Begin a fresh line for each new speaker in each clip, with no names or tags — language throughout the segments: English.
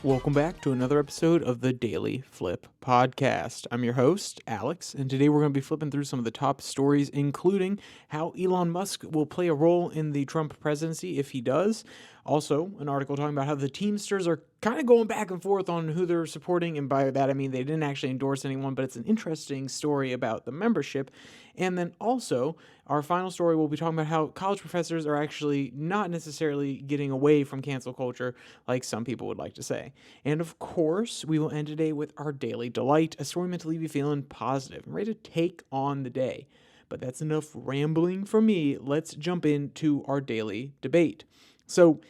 Welcome back to another episode of the Daily Flip podcast. I'm your host, Alex, and today we're going to be flipping through some of the top stories, including how Elon Musk will play a role in the Trump presidency if he does. Also, an article talking about how the Teamsters are kind of going back and forth on who they're supporting, and by that I mean they didn't actually endorse anyone, but it's an interesting story about the membership. And then also, our final story will be talking about how college professors are actually not necessarily getting away from cancel culture like some people would like to say. And of course, we will end today with our daily delight, a story meant to leave you feeling positive and ready to take on the day. But that's enough rambling from me. Let's jump into our daily debate. So,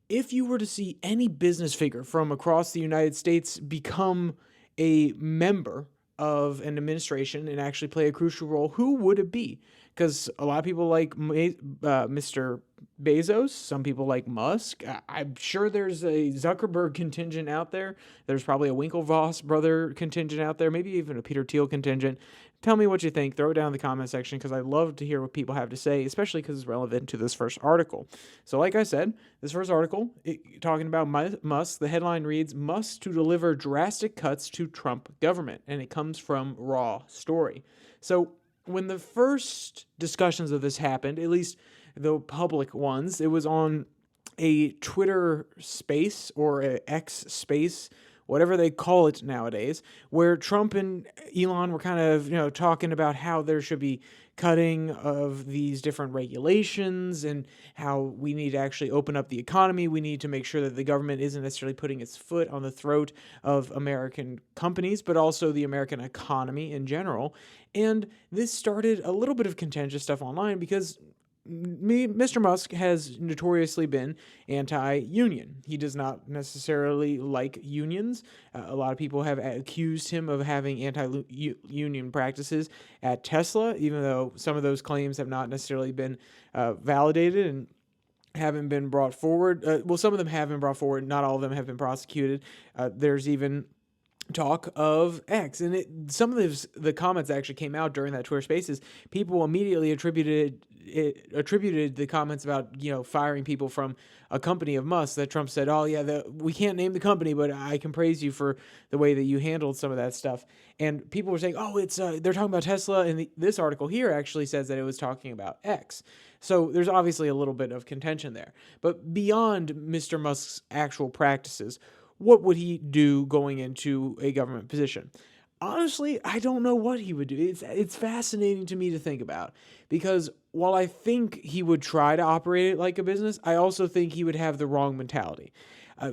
if you were to see any business figure from across the United States become a member of an administration and actually play a crucial role, who would it be? Because a lot of people like Mr. Bezos, some people like Musk. I'm sure there's a Zuckerberg contingent out there. There's probably a Winklevoss brother contingent out there, maybe even a Peter Thiel contingent. Tell me what you think. Throw it down in the comment section because I love to hear what people have to say, especially because it's relevant to this first article. So like I said, this first article, talking about Musk, the headline reads, Musk to deliver drastic cuts to Trump government. And it comes from Raw Story. So when the first discussions of this happened, at least the public ones, it was on a Twitter space or an X space, whatever they call it nowadays, where Trump and Elon were kind of, talking about how there should be cutting of these different regulations and how we need to actually open up the economy. We need to make sure that the government isn't necessarily putting its foot on the throat of American companies, but also the American economy in general. And this started a little bit of contentious stuff online because Mr. Musk has notoriously been anti-union. He does not necessarily like unions. A lot of people have accused him of having anti-union practices at Tesla, even though some of those claims have not necessarily been validated and haven't been brought forward. Some of them have been brought forward. Not all of them have been prosecuted. There's even talk of X, and some of the comments that actually came out during that Twitter Spaces, people immediately attributed the comments about firing people from a company of Musk that Trump said, oh yeah, we can't name the company, but I can praise you for the way that you handled some of that stuff. And people were saying, oh, it's they're talking about Tesla, and this article here actually says that it was talking about X. So there's obviously a little bit of contention there. But beyond Mr. Musk's actual practices, what would he do going into a government position? Honestly, I don't know what he would do. It's fascinating to me to think about because while I think he would try to operate it like a business, I also think he would have the wrong mentality.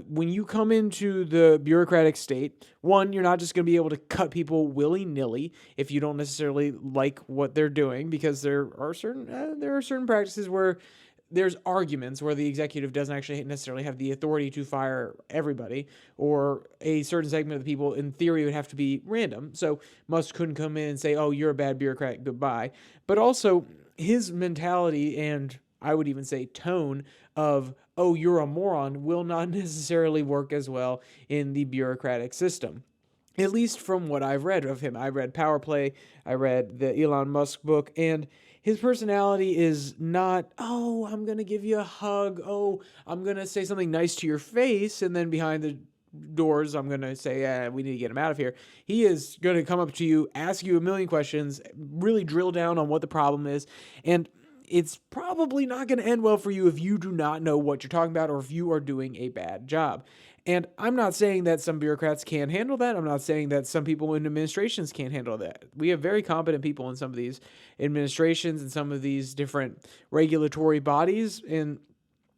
When you come into the bureaucratic state, one, you're not just going to be able to cut people willy-nilly if you don't necessarily like what they're doing, because there are certain practices where there's arguments where the executive doesn't actually necessarily have the authority to fire everybody, or a certain segment of the people in theory would have to be random. So Musk couldn't come in and say, oh, you're a bad bureaucrat, goodbye. But also his mentality, and I would even say tone of, oh, you're a moron, will not necessarily work as well in the bureaucratic system. At least from what I've read of him. I read Power Play, I read the Elon Musk book, and his personality is not, oh, I'm going to give you a hug, oh, I'm going to say something nice to your face, and then behind the doors, I'm going to say, we need to get him out of here. He is going to come up to you, ask you a million questions, really drill down on what the problem is, and it's probably not going to end well for you if you do not know what you're talking about or if you are doing a bad job. And I'm not saying that some bureaucrats can't handle that. I'm not saying that some people in administrations can't handle that. We have very competent people in some of these administrations and some of these different regulatory bodies, and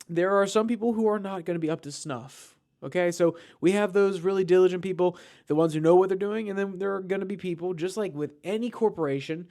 there are some people who are not going to be up to snuff. Okay, so we have those really diligent people, the ones who know what they're doing, and then there are going to be people, just like with any corporation,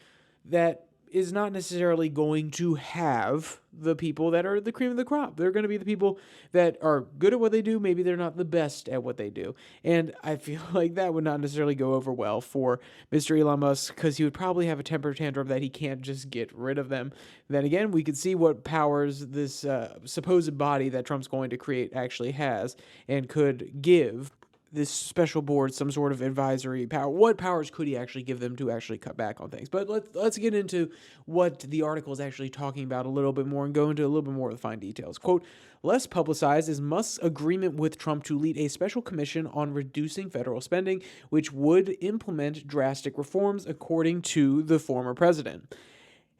that is not necessarily going to have the people that are the cream of the crop. They're going to be the people that are good at what they do. Maybe they're not the best at what they do. And I feel like that would not necessarily go over well for Mr. Elon Musk, because he would probably have a temper tantrum that he can't just get rid of them. Then again, we could see what powers this supposed body that Trump's going to create actually has and could give this special board some sort of advisory power. What powers could he actually give them to actually cut back on things? But let's get into what the article is actually talking about a little bit more and go into a little bit more of the fine details. Quote, less publicized is Musk's agreement with Trump to lead a special commission on reducing federal spending, which would implement drastic reforms, according to the former president.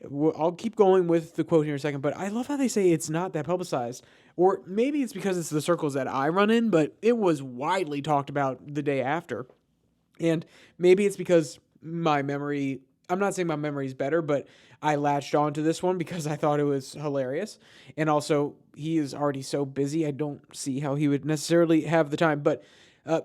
I'll keep going with the quote here in a second, but I love how they say it's not that publicized. Or maybe it's because it's the circles that I run in, but it was widely talked about the day after. And maybe it's because my memory, I'm not saying my memory is better, but I latched on to this one because I thought it was hilarious. And also, he is already so busy, I don't see how he would necessarily have the time. But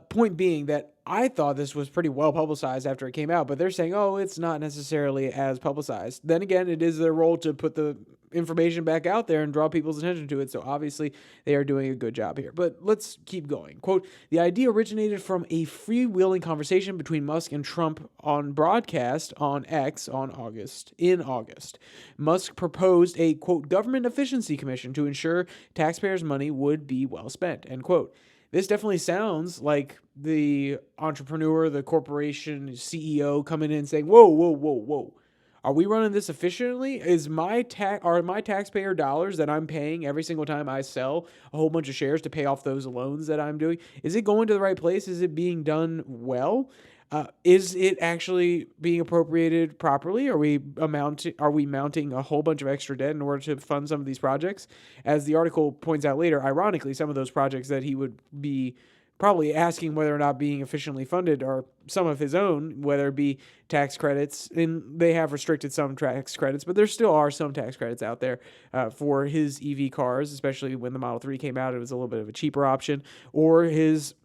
point being that I thought this was pretty well publicized after it came out, but they're saying, oh, it's not necessarily as publicized. Then again, it is their role to put the information back out there and draw people's attention to it. So obviously they are doing a good job here. But let's keep going. Quote, the idea originated from a freewheeling conversation between Musk and Trump on broadcast on X in August. Musk proposed a, quote, government efficiency commission to ensure taxpayers' money would be well spent, end quote. This definitely sounds like the entrepreneur, the corporation CEO coming in saying, whoa, whoa, whoa, whoa. Are we running this efficiently? Are my taxpayer dollars that I'm paying every single time I sell a whole bunch of shares to pay off those loans that I'm doing? Is it going to the right place? Is it being done well? Is it actually being appropriated properly? Are we mounting a whole bunch of extra debt in order to fund some of these projects? As the article points out later, ironically, some of those projects that he would be probably asking whether or not being efficiently funded are some of his own, whether it be tax credits, and they have restricted some tax credits, but there still are some tax credits out there for his EV cars, especially when the Model 3 came out. It was a little bit of a cheaper option, or his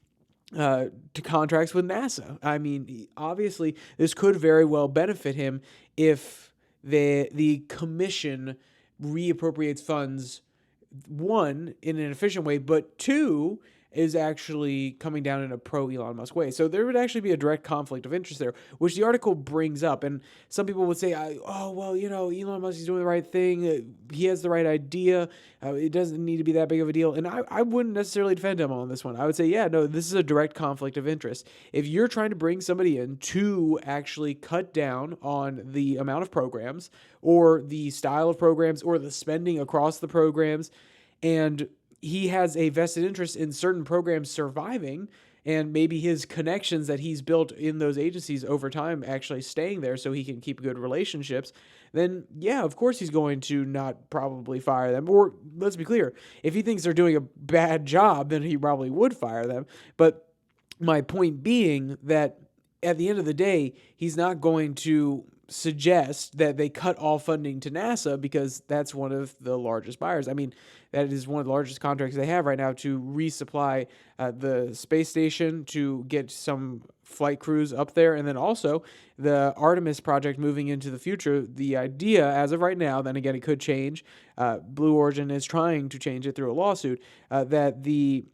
to contracts with NASA. I mean, obviously, this could very well benefit him if the commission reappropriates funds, one, in an efficient way, but two, is actually coming down in a pro-Elon Musk way. So there would actually be a direct conflict of interest there, which the article brings up. And some people would say, oh, well, Elon Musk is doing the right thing. He has the right idea. It doesn't need to be that big of a deal. And I wouldn't necessarily defend him on this one. I would say, yeah, no, this is a direct conflict of interest. If you're trying to bring somebody in to actually cut down on the amount of programs or the style of programs or the spending across the programs, and he has a vested interest in certain programs surviving and maybe his connections that he's built in those agencies over time actually staying there so he can keep good relationships, then yeah, of course he's going to not probably fire them. Or let's be clear, if he thinks they're doing a bad job, then he probably would fire them. But my point being that at the end of the day, he's not going to suggest that they cut all funding to NASA because that's one of the largest buyers. I mean, that is one of the largest contracts they have right now to resupply the space station, to get some flight crews up there, and then also the Artemis project moving into the future. The idea, as of right now, then again, it could change. Blue Origin is trying to change it through a lawsuit, that the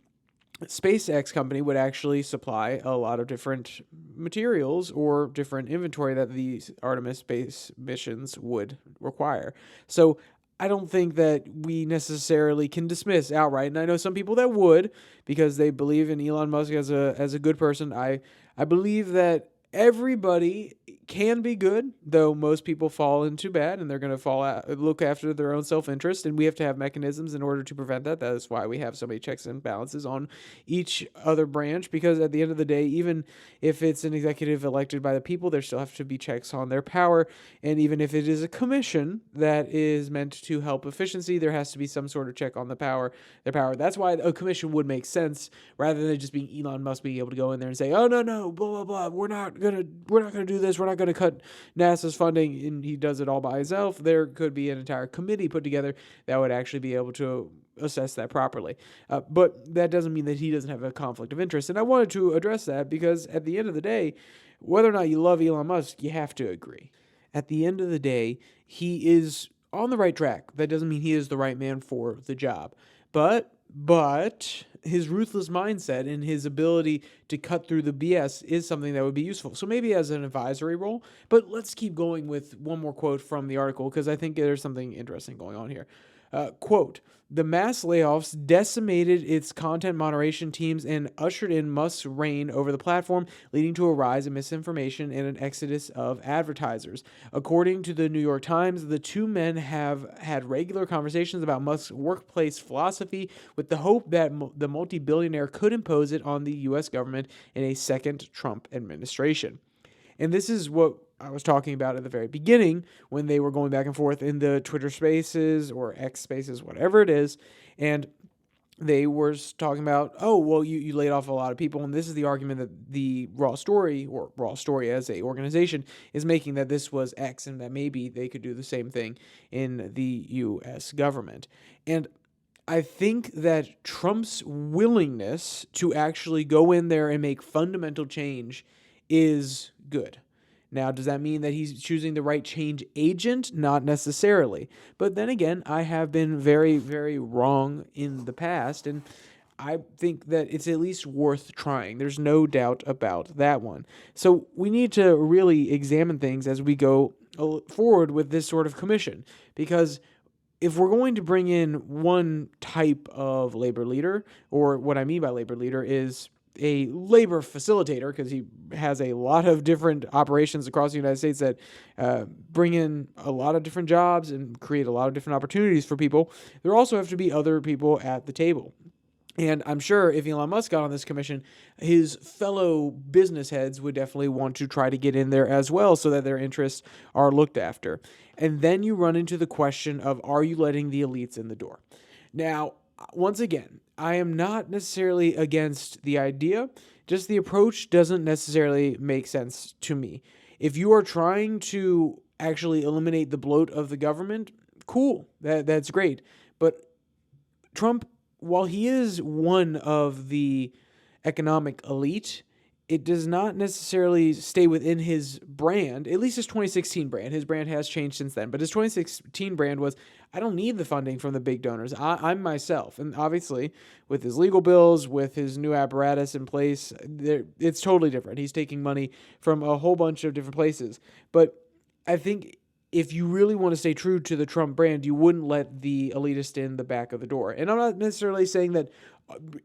SpaceX company would actually supply a lot of different materials or different inventory that the Artemis space missions would require. So I don't think that we necessarily can dismiss outright, and I know some people that would because they believe in Elon Musk as a good person. I believe that everybody can be good, though most people fall into bad, and they're going to look after their own self-interest, and we have to have mechanisms in order to prevent that. That is why we have so many checks and balances on each other branch, because at the end of the day, even if it's an executive elected by the people, there still have to be checks on their power, and even if it is a commission that is meant to help efficiency, there has to be some sort of check on their power. That's why a commission would make sense, rather than just being Elon Musk being able to go in there and say, oh, no, blah, blah, blah, we're not gonna do this, we're not going to cut NASA's funding, and he does it all by himself. There could be an entire committee put together that would actually be able to assess that properly. But that doesn't mean that he doesn't have a conflict of interest. And I wanted to address that because at the end of the day, whether or not you love Elon Musk, you have to agree. At the end of the day, he is on the right track. That doesn't mean he is the right man for the job. But his ruthless mindset and his ability to cut through the BS is something that would be useful. So maybe as an advisory role, but let's keep going with one more quote from the article because I think there's something interesting going on here. Quote, the mass layoffs decimated its content moderation teams and ushered in Musk's reign over the platform, leading to a rise in misinformation and an exodus of advertisers. According to the New York Times, the two men have had regular conversations about Musk's workplace philosophy with the hope that the multi-billionaire could impose it on the U.S. government in a second Trump administration. And this is what I was talking about at the very beginning when they were going back and forth in the Twitter Spaces or X Spaces, whatever it is. And they were talking about, oh, well, you laid off a lot of people. And this is the argument that the Raw Story, or Raw Story as a organization, is making, that this was X and that maybe they could do the same thing in the U.S. government. And I think that Trump's willingness to actually go in there and make fundamental change is good. Now, does that mean that he's choosing the right change agent? Not necessarily. But then again, I have been very, very wrong in the past, and I think that it's at least worth trying. There's no doubt about that one. So we need to really examine things as we go forward with this sort of commission, because if we're going to bring in one type of labor leader, or what I mean by labor leader is a labor facilitator, because he has a lot of different operations across the United States that bring in a lot of different jobs and create a lot of different opportunities for people, there also have to be other people at the table. And I'm sure if Elon Musk got on this commission, his fellow business heads would definitely want to try to get in there as well so that their interests are looked after. And then you run into the question of, are you letting the elites in the door? Now, once again, I am not necessarily against the idea, just the approach doesn't necessarily make sense to me. If you are trying to actually eliminate the bloat of the government, cool, that's great. But Trump, while he is one of the economic elite, it does not necessarily stay within his brand, at least his 2016 brand. His brand has changed since then, but his 2016 brand was, I don't need the funding from the big donors. I'm myself. And obviously, with his legal bills, with his new apparatus in place, it's totally different. He's taking money from a whole bunch of different places. But I think if you really want to stay true to the Trump brand, you wouldn't let the elitist in the back of the door. And I'm not necessarily saying that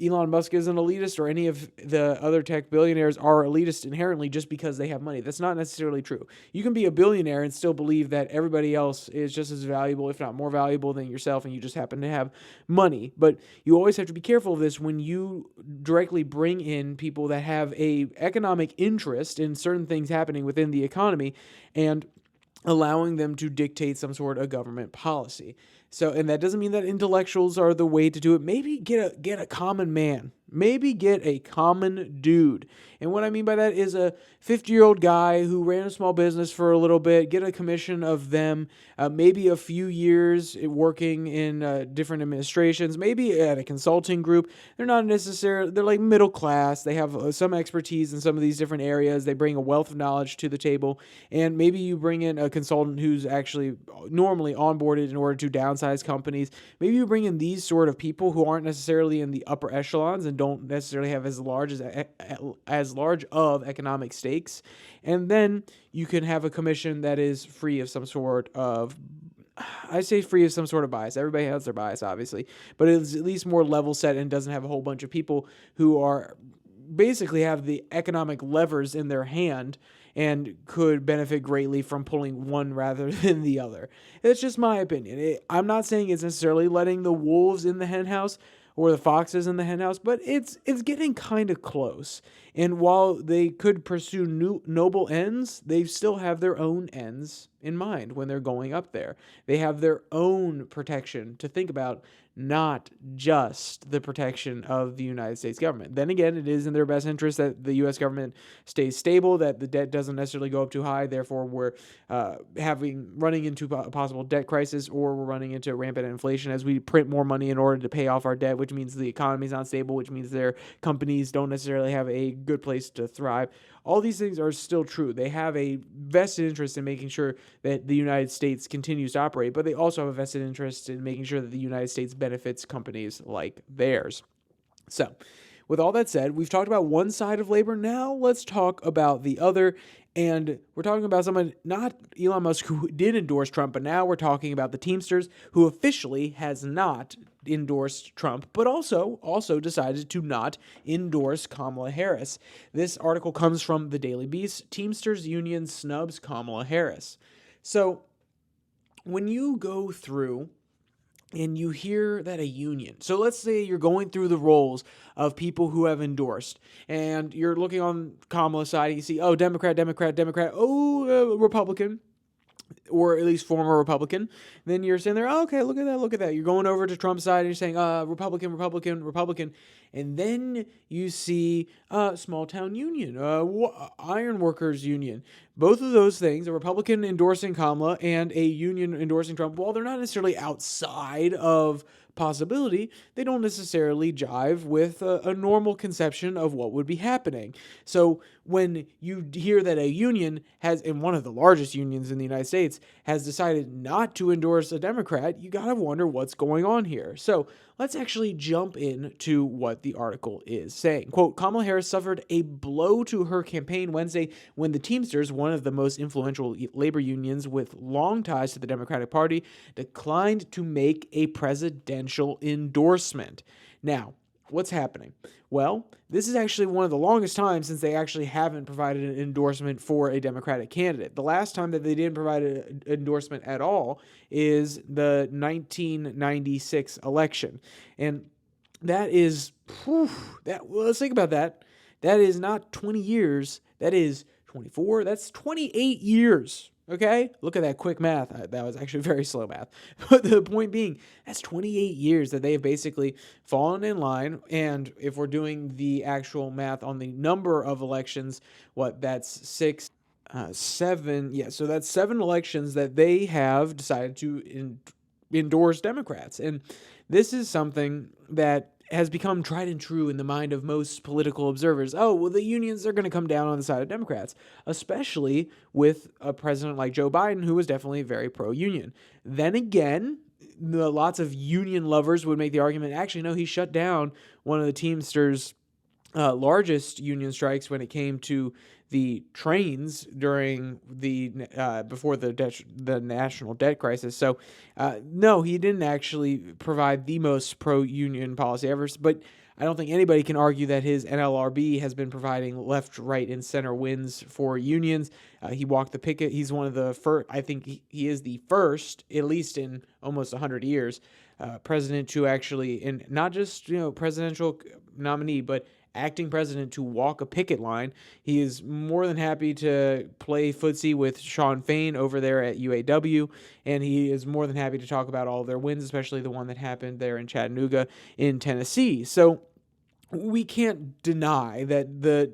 Elon Musk is an elitist or any of the other tech billionaires are elitist inherently just because they have money. That's not necessarily true. You can be a billionaire and still believe that everybody else is just as valuable, if not more valuable than yourself, and you just happen to have money. But you always have to be careful of this when you directly bring in people that have a economic interest in certain things happening within the economy and allowing them to dictate some sort of government policy. So, and that doesn't mean that intellectuals are the way to do it. Maybe get a common man. Maybe get a common dude. And what I mean by that is a 50-year-old guy who ran a small business for a little bit, get a commission of them, maybe a few years working in different administrations, maybe at a consulting group. They're not necessarily, they're like middle class. They have some expertise in some of these different areas. They bring a wealth of knowledge to the table. And maybe you bring in a consultant who's actually normally onboarded in order to downsize companies. Maybe you bring in these sort of people who aren't necessarily in the upper echelons and don't necessarily have as large of economic stakes, and then you can have a commission that is free of some sort of, I say free of some sort of bias. Everybody has their bias, obviously, but it's at least more level set and doesn't have a whole bunch of people who are basically have the economic levers in their hand and could benefit greatly from pulling one rather than the other. It's just my opinion. I'm not saying it's necessarily letting the wolves in the henhouse or the foxes in the henhouse, but it's getting kind of close. And while they could pursue noble ends, they still have their own ends in mind when they're going up there. They have their own protection to think about, not just the protection of the United States government. Then again, it is in their best interest that the U.S. government stays stable, that the debt doesn't necessarily go up too high. Therefore, we're running into a possible debt crisis, or we're running into rampant inflation as we print more money in order to pay off our debt, which means the economy's not stable, which means their companies don't necessarily have a good place to thrive. All these things are still true. They have a vested interest in making sure that the United States continues to operate, but they also have a vested interest in making sure that the United States benefits companies like theirs. So, with all that said, we've talked about one side of labor. Now let's talk about the other. And we're talking about someone, not Elon Musk, who did endorse Trump, but now we're talking about the Teamsters, who officially has not endorsed Trump, but also decided to not endorse Kamala Harris. This article comes from the Daily Beast. Teamsters Union snubs Kamala Harris. So when you go through and you hear that a union, so let's say you're going through the rolls of people who have endorsed, and you're looking on Kamala's side, and you see, oh, Democrat, oh, Republican, or at least former Republican, then you're saying there, oh, okay, look at that. You're going over to Trump's side and you're saying, Republican. And then you see small town union, iron workers union. Both of those things, a Republican endorsing Kamala and a union endorsing Trump, while they're not necessarily outside of possibility, they don't necessarily jive with a normal conception of what would be happening. So when you hear that a union has, and one of the largest unions in the United States, has decided not to endorse a Democrat, you gotta wonder what's going on here. So let's actually jump into what the article is saying. Quote, Kamala Harris suffered a blow to her campaign Wednesday when the Teamsters, one of the most influential labor unions with long ties to the Democratic Party, declined to make a presidential endorsement. Now, what's happening? Well, this is actually one of the longest times since they actually haven't provided an endorsement for a Democratic candidate. The last time that they didn't provide an endorsement at all is the 1996 election. And that is, let's think about that. That is not 20 years. That is 24. That's 28 years. Okay? Look at that quick math. That was actually very slow math. But the point being, that's 28 years that they have basically fallen in line. And if we're doing the actual math on the number of elections, that's seven. Yeah, so that's 7 elections that they have decided to endorse Democrats. And this is something that has become tried and true in the mind of most political observers. Oh, well, the unions are going to come down on the side of Democrats, especially with a president like Joe Biden, who was definitely very pro-union. Then again, lots of union lovers would make the argument, actually, no, he shut down one of the Teamsters' largest union strikes when it came to the trains during before the national debt crisis. So, no, he didn't actually provide the most pro-union policy ever. But I don't think anybody can argue that his NLRB has been providing left, right, and center wins for unions. He walked the picket. He's one of the first. I think he is the first, at least in almost 100 years, president to actually, and not just presidential nominee, but acting president to walk a picket line. He is more than happy to play footsie with Sean Fain over there at UAW, and he is more than happy to talk about all of their wins, especially the one that happened there in Chattanooga in Tennessee. So we can't deny that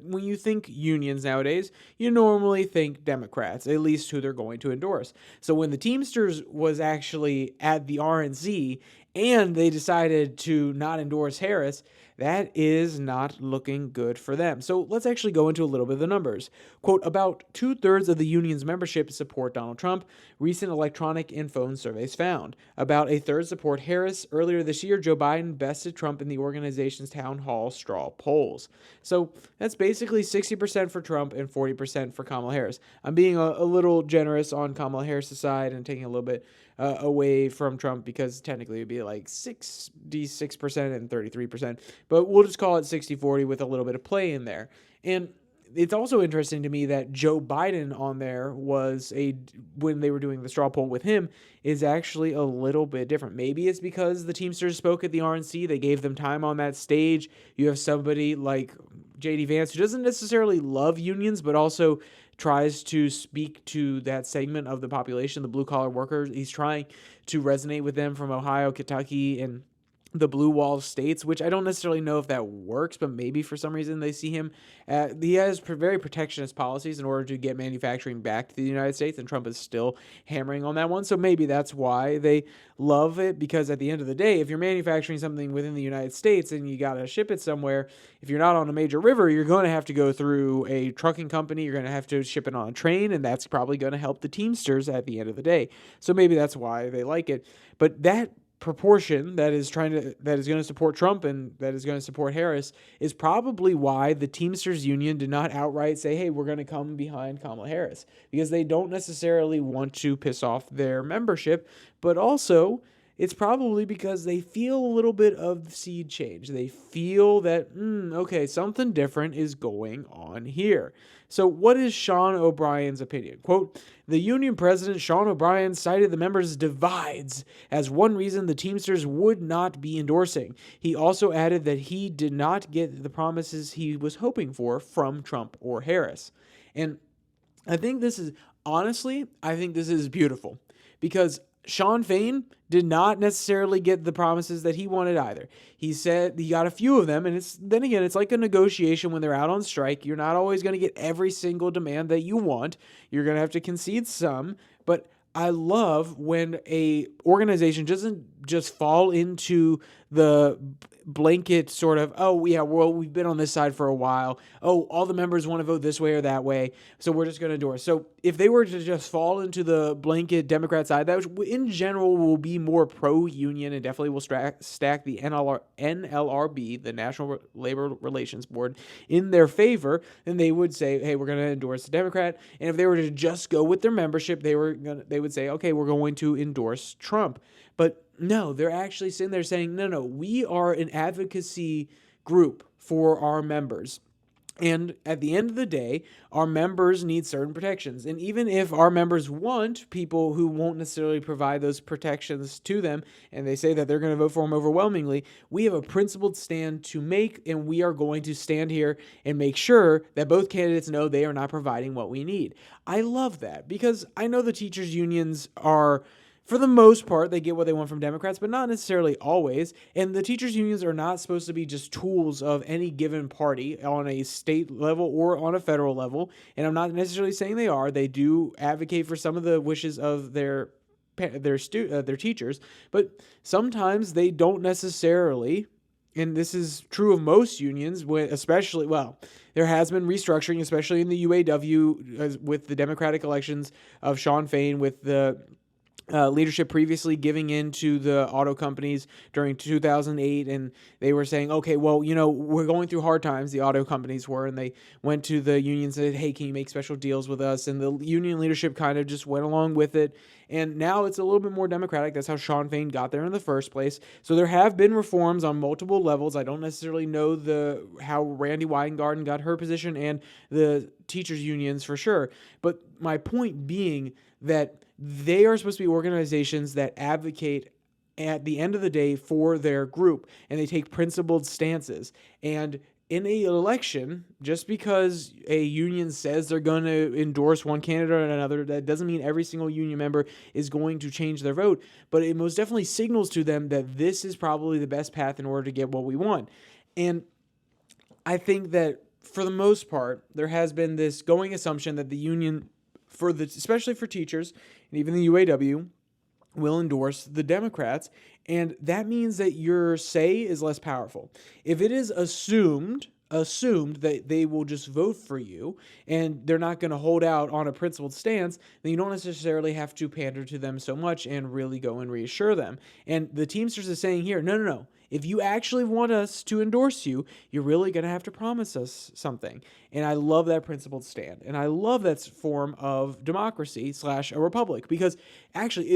when you think unions nowadays, you normally think Democrats, at least who they're going to endorse. So when the Teamsters was actually at the RNC and they decided to not endorse Harris, that is not looking good for them. So let's actually go into a little bit of the numbers. Quote, about 2/3 of the union's membership support Donald Trump, recent electronic and phone surveys found. About 1/3 support Harris. Earlier this year, Joe Biden bested Trump in the organization's town hall straw polls. So that's basically 60% for Trump and 40% for Kamala Harris. I'm being a little generous on Kamala Harris' side and taking a little bit away from Trump, because technically it would be like 66% and 33%. But we'll just call it 60-40 with a little bit of play in there. And it's also interesting to me that Joe Biden on there when they were doing the straw poll with him, is actually a little bit different. Maybe it's because the Teamsters spoke at the RNC. They gave them time on that stage. You have somebody like J.D. Vance, who doesn't necessarily love unions, but also tries to speak to that segment of the population, the blue-collar workers. He's trying to resonate with them from Ohio, Kentucky, and the blue wall states, which I don't necessarily know if that works, but maybe for some reason they see him. He has very protectionist policies in order to get manufacturing back to the United States, and Trump is still hammering on that one. So maybe that's why they love it, because at the end of the day, if you're manufacturing something within the United States and you got to ship it somewhere, if you're not on a major river, you're going to have to go through a trucking company. You're going to have to ship it on a train, and that's probably going to help the Teamsters at the end of the day. So maybe that's why they like it. But that proportion that is going to support Trump and that is going to support Harris is probably why the Teamsters union did not outright say, hey, we're going to come behind Kamala Harris, because they don't necessarily want to piss off their membership, but also it's probably because they feel a little bit of seed change. They feel that, okay, something different is going on here. So what is Sean O'Brien's opinion? Quote, the union president, Sean O'Brien, cited the members' divides as one reason the Teamsters would not be endorsing. He also added that he did not get the promises he was hoping for from Trump or Harris. And I think this is beautiful, because Sean Fain did not necessarily get the promises that he wanted either. He said he got a few of them, and it's like a negotiation when they're out on strike. You're not always going to get every single demand that you want. You're going to have to concede some, but I love when a organization doesn't just fall into the blanket sort of, oh yeah, well, we've been on this side for a while. Oh, all the members want to vote this way or that way, so we're just going to endorse. So if they were to just fall into the blanket Democrat side, that in general will be more pro-union and definitely will stack the NLRB, the National Labor Relations Board, in their favor, then they would say, hey, we're going to endorse the Democrat. And if they were to just go with their membership, they would say, okay, we're going to endorse Trump. But no, they're actually sitting there saying, no, we are an advocacy group for our members. And at the end of the day, our members need certain protections. And even if our members want people who won't necessarily provide those protections to them, and they say that they're going to vote for them overwhelmingly, we have a principled stand to make, and we are going to stand here and make sure that both candidates know they are not providing what we need. I love that, because I know the teachers' unions are, for the most part, they get what they want from Democrats, but not necessarily always. And the teachers' unions are not supposed to be just tools of any given party on a state level or on a federal level. And I'm not necessarily saying they are. They do advocate for some of the wishes of their teachers, but sometimes they don't necessarily. And this is true of most unions, there has been restructuring, especially in the UAW with the Democratic elections of Sean Fain, with the leadership previously giving in to the auto companies during 2008, and they were saying, okay, well, we're going through hard times, the auto companies were, and they went to the union and said, hey, can you make special deals with us? And the union leadership kind of just went along with it, and now it's a little bit more democratic. That's how Sean Fain got there in the first place. So there have been reforms on multiple levels. I don't necessarily know how Randy Weingarten got her position and the teachers unions for sure, but my point being that they are supposed to be organizations that advocate at the end of the day for their group, and they take principled stances. And in an election, just because a union says they're going to endorse one candidate or another, that doesn't mean every single union member is going to change their vote, but it most definitely signals to them that this is probably the best path in order to get what we want. And I think that for the most part, there has been this going assumption that the union, especially for teachers and even the UAW, will endorse the Democrats, and that means that your say is less powerful. If it is assumed that they will just vote for you and they're not going to hold out on a principled stance, then you don't necessarily have to pander to them so much and really go and reassure them. And the Teamsters is saying here, no. If you actually want us to endorse you, you're really going to have to promise us something. And I love that principled stand. And I love that form of democracy / a republic, because actually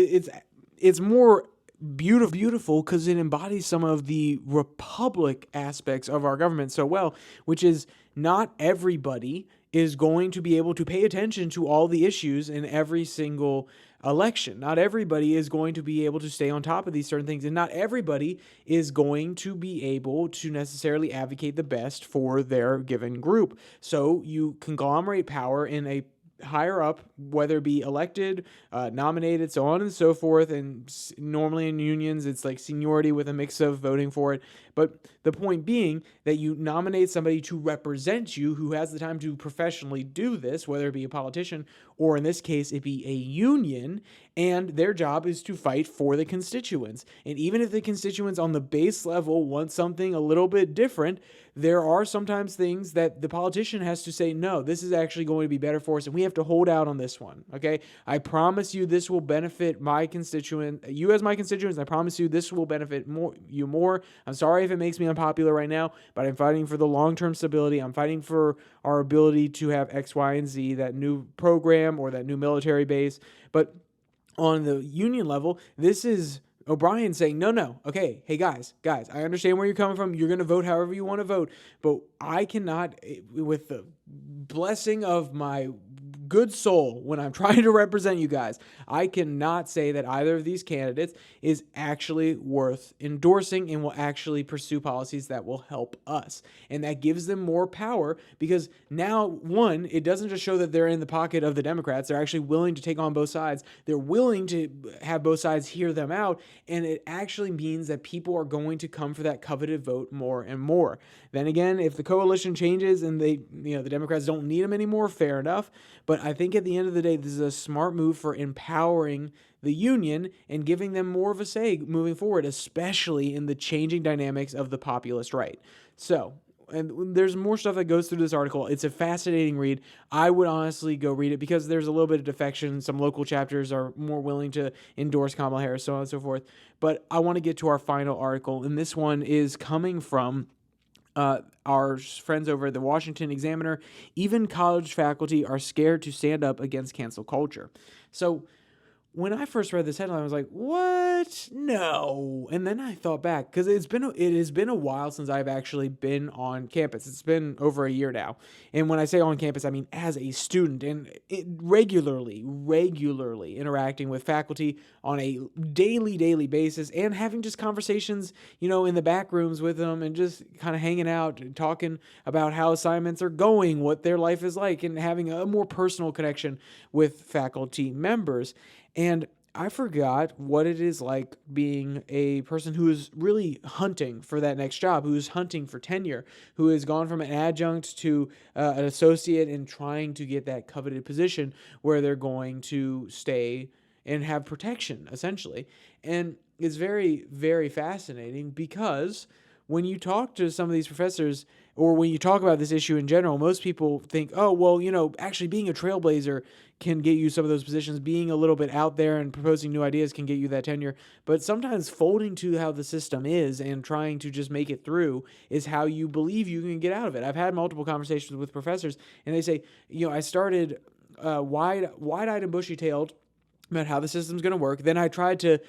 it's more beautiful because it embodies some of the republic aspects of our government so well, which is not everybody is going to be able to pay attention to all the issues in every single election. Not everybody is going to be able to stay on top of these certain things, and not everybody is going to be able to necessarily advocate the best for their given group. So you conglomerate power in a higher up, whether it be elected, nominated, so on and so forth. And normally in unions, it's like seniority with a mix of voting for it. But the point being that you nominate somebody to represent you who has the time to professionally do this, whether it be a politician or in this case, it be a union. And their job is to fight for the constituents. And even if the constituents on the base level want something a little bit different, there are sometimes things that the politician has to say, no, this is actually going to be better for us, and we have to hold out on this one, okay? I promise you this will benefit my constituent, you as my constituents, and I promise you this will benefit you more. I'm sorry if it makes me unpopular right now, but I'm fighting for the long-term stability. I'm fighting for our ability to have X, Y, and Z, that new program or that new military base. But on the union level, this is O'Brien saying, no, okay, hey guys, I understand where you're coming from. You're going to vote however you want to vote, but I cannot, with the blessing of my good soul, when I'm trying to represent you guys, I cannot say that either of these candidates is actually worth endorsing and will actually pursue policies that will help us. And that gives them more power because now, one, it doesn't just show that they're in the pocket of the Democrats. They're actually willing to take on both sides. They're willing to have both sides hear them out. And it actually means that people are going to come for that coveted vote more and more. Then again, if the coalition changes and the Democrats don't need them anymore, fair enough. But I think at the end of the day, this is a smart move for empowering the union and giving them more of a say moving forward, especially in the changing dynamics of the populist right. So, and there's more stuff that goes through this article. It's a fascinating read. I would honestly go read it because there's a little bit of defection. Some local chapters are more willing to endorse Kamala Harris, so on and so forth. But I want to get to our final article, and this one is coming from our friends over at the Washington Examiner. Even college faculty are scared to stand up against cancel culture. So when I first read this headline, I was like, what? No. And then I thought back because it has been a while since I've actually been on campus. It's been over a year now. And when I say on campus, I mean as a student and regularly interacting with faculty on a daily basis and having just conversations, in the back rooms with them and just kind of hanging out and talking about how assignments are going, what their life is like, and having a more personal connection with faculty members. And I forgot what it is like being a person who is really hunting for that next job, who's hunting for tenure, who has gone from an adjunct to an associate and trying to get that coveted position where they're going to stay and have protection, essentially. And it's very, very fascinating because when you talk to some of these professors or when you talk about this issue in general, most people think, oh, well, actually being a trailblazer can get you some of those positions. Being a little bit out there and proposing new ideas can get you that tenure. But sometimes folding to how the system is and trying to just make it through is how you believe you can get out of it. I've had multiple conversations with professors, and they say, I started wide-eyed and bushy-tailed about how the system's going to work. Then I tried to,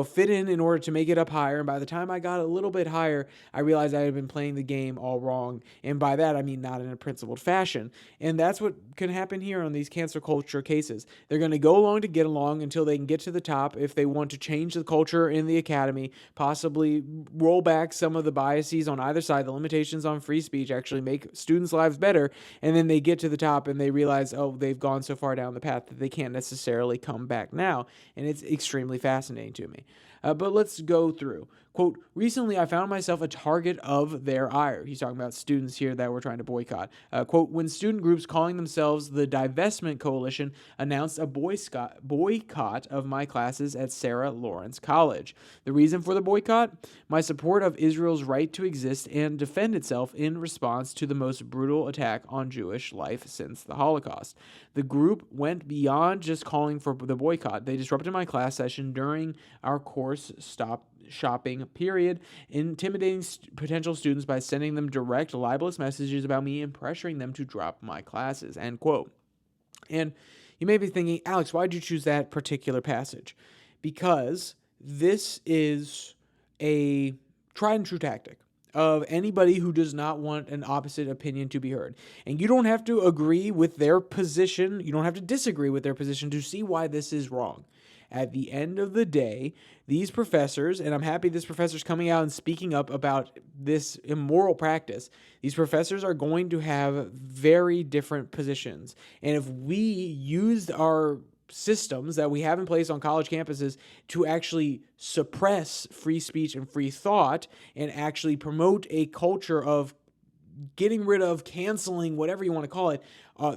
fit in order to make it up higher. And by the time I got a little bit higher, I realized I had been playing the game all wrong. And by that, I mean not in a principled fashion. And that's what can happen here on these cancel culture cases. They're going to go along to get along until they can get to the top. If they want to change the culture in the academy, possibly roll back some of the biases on either side, the limitations on free speech, actually make students' lives better. And then they get to the top and they realize, oh, they've gone so far down the path that they can't necessarily come back now, and it's extremely fascinating to me. But let's go through. Quote, recently I found myself a target of their ire. He's talking about students here that were trying to boycott. Quote, when student groups calling themselves the Divestment Coalition announced a boycott of my classes at Sarah Lawrence College. The reason for the boycott? My support of Israel's right to exist and defend itself in response to the most brutal attack on Jewish life since the Holocaust. The group went beyond just calling for the boycott. They disrupted my class session during our course shopping period, intimidating potential students by sending them direct libelous messages about me and pressuring them to drop my classes, end quote. And you may be thinking, Alex, why did you choose that particular passage? Because this is a tried and true tactic of anybody who does not want an opposite opinion to be heard. And you don't have to agree with their position. You don't have to disagree with their position to see why this is wrong. At the end of the day, these professors, and I'm happy this professor's coming out and speaking up about this immoral practice, these professors are going to have very different positions. And if we used our systems that we have in place on college campuses to actually suppress free speech and free thought and actually promote a culture of getting rid of, canceling, whatever you want to call it,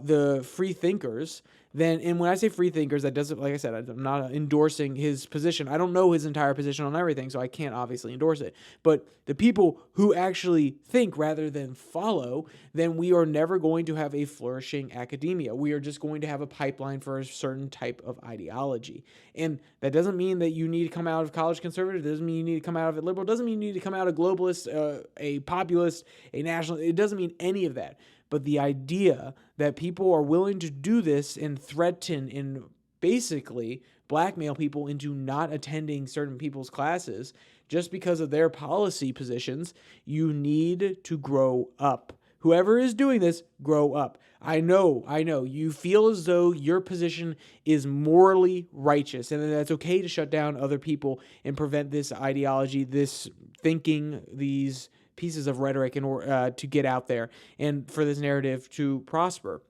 the free thinkers, then, and when I say free thinkers, that doesn't, like I said, I'm not endorsing his position. I don't know his entire position on everything, so I can't obviously endorse it. But the people who actually think rather than follow, then we are never going to have a flourishing academia. We are just going to have a pipeline for a certain type of ideology. And that doesn't mean that you need to come out of college conservative. It doesn't mean you need to come out of it liberal. It doesn't mean you need to come out of globalist, a populist, a national. It doesn't mean any of that. But the idea that people are willing to do this and threaten and basically blackmail people into not attending certain people's classes just because of their policy positions, you need to grow up. Whoever is doing this, grow up. I know. You feel as though your position is morally righteous and that it's okay to shut down other people and prevent this ideology, this thinking, these pieces of rhetoric in order to get out there and for this narrative to prosper.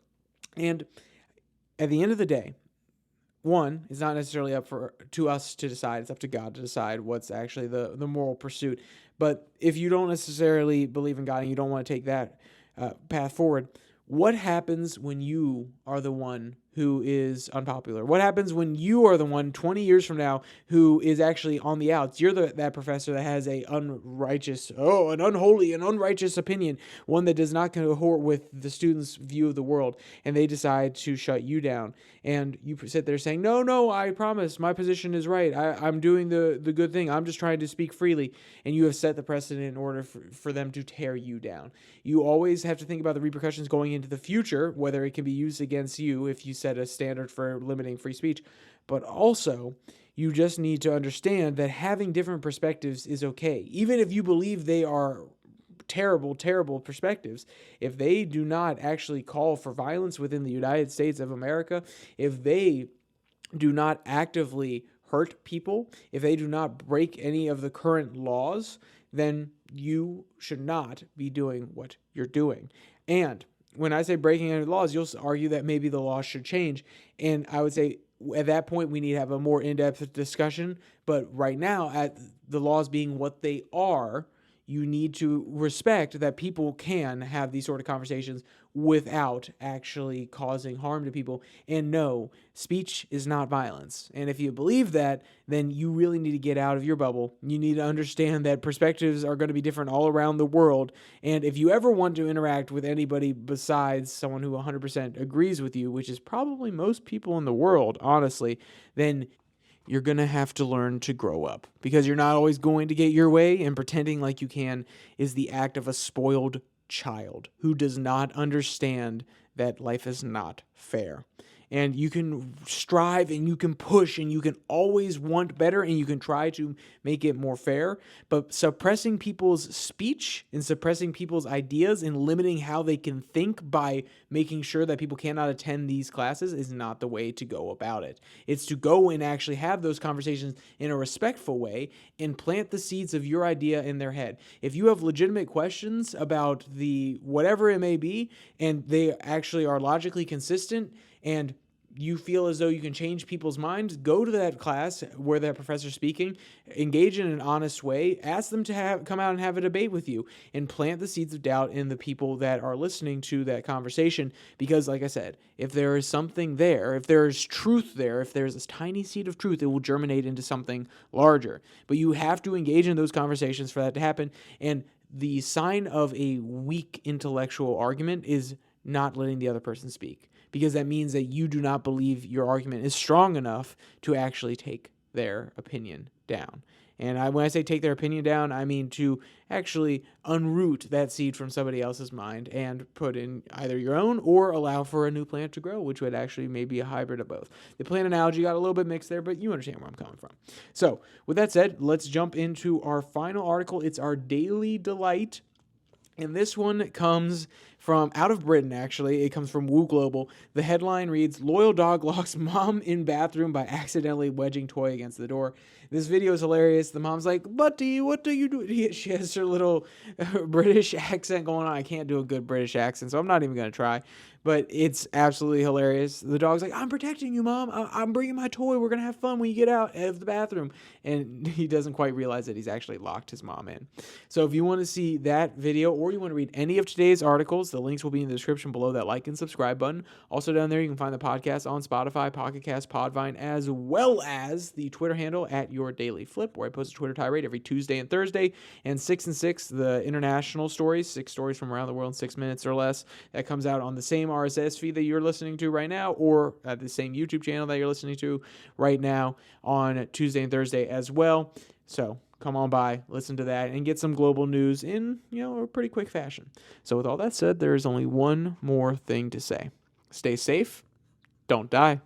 And at the end of the day, one, it's not necessarily up to us to decide. It's up to God to decide what's actually the moral pursuit. But if you don't necessarily believe in God and you don't want to take that path forward, what happens when you are the one who is unpopular? What happens when you are the one 20 years from now who is actually on the outs? You're that professor that has an unholy and unrighteous opinion, one that does not cohort with the student's view of the world, and they decide to shut you down. And you sit there saying, no, I promise, my position is right. I'm doing the good thing. I'm just trying to speak freely. And you have set the precedent in order for them to tear you down. You always have to think about the repercussions going into the future, whether it can be used against you if you set a standard for limiting free speech. But also, you just need to understand that having different perspectives is okay. Even if you believe they are terrible perspectives, if they do not actually call for violence within the United States of America, if they do not actively hurt people, if they do not break any of the current laws, then you should not be doing what you're doing. And when I say breaking any laws, you'll argue that maybe the law should change. And I would say at that point, we need to have a more in-depth discussion. But right now, at the laws being what they are, you need to respect that people can have these sort of conversations without actually causing harm to people. And no, speech is not violence. And if you believe that, then you really need to get out of your bubble. You need to understand that perspectives are going to be different all around the world. And if you ever want to interact with anybody besides someone who 100% agrees with you, which is probably most people in the world, honestly, then you're going to have to learn to grow up, because you're not always going to get your way, and pretending like you can is the act of a spoiled child who does not understand that life is not fair. And you can strive and you can push and you can always want better and you can try to make it more fair. But suppressing people's speech and suppressing people's ideas and limiting how they can think by making sure that people cannot attend these classes is not the way to go about it. It's to go and actually have those conversations in a respectful way and plant the seeds of your idea in their head. If you have legitimate questions about the whatever it may be, and they actually are logically consistent, and you feel as though you can change people's minds, go to that class where that professor's speaking, engage in an honest way, ask them to come out and have a debate with you, and plant the seeds of doubt in the people that are listening to that conversation. Because like I said, if there is something there, if there's truth there, if there's this tiny seed of truth, it will germinate into something larger. But you have to engage in those conversations for that to happen. And the sign of a weak intellectual argument is not letting the other person speak, because that means that you do not believe your argument is strong enough to actually take their opinion down. And when I say take their opinion down, I mean to actually unroot that seed from somebody else's mind and put in either your own or allow for a new plant to grow, which would actually maybe a hybrid of both. The plant analogy got a little bit mixed there, but you understand where I'm coming from. So with that said, let's jump into our final article. It's our Daily Delight. And this one comes from out of Britain, actually. It comes from Woo Global. The headline reads, "Loyal dog locks mom in bathroom by accidentally wedging toy against the door." This video is hilarious. The mom's like, "Buddy, what do you do?" She has her little British accent going on. I can't do a good British accent, so I'm not even going to try. But it's absolutely hilarious. The dog's like, "I'm protecting you, Mom. I'm bringing my toy. We're going to have fun when you get out of the bathroom." And he doesn't quite realize that he's actually locked his mom in. So if you want to see that video or you want to read any of today's articles, The links will be in the description below that like and subscribe button. Also down there, you can find the podcast on Spotify, Pocket Cast, Podvine, as well as the Twitter handle at Your Daily Flip, where I post a Twitter tirade every Tuesday and Thursday, and 6 and 6, the international stories, 6 stories from around the world in 6 minutes or less. That comes out on the same RSS feed that you're listening to right now, or at the same YouTube channel that you're listening to right now on Tuesday and Thursday as well. So come on by, listen to that, and get some global news in, a pretty quick fashion. So with all that said, there is only one more thing to say. Stay safe, don't die.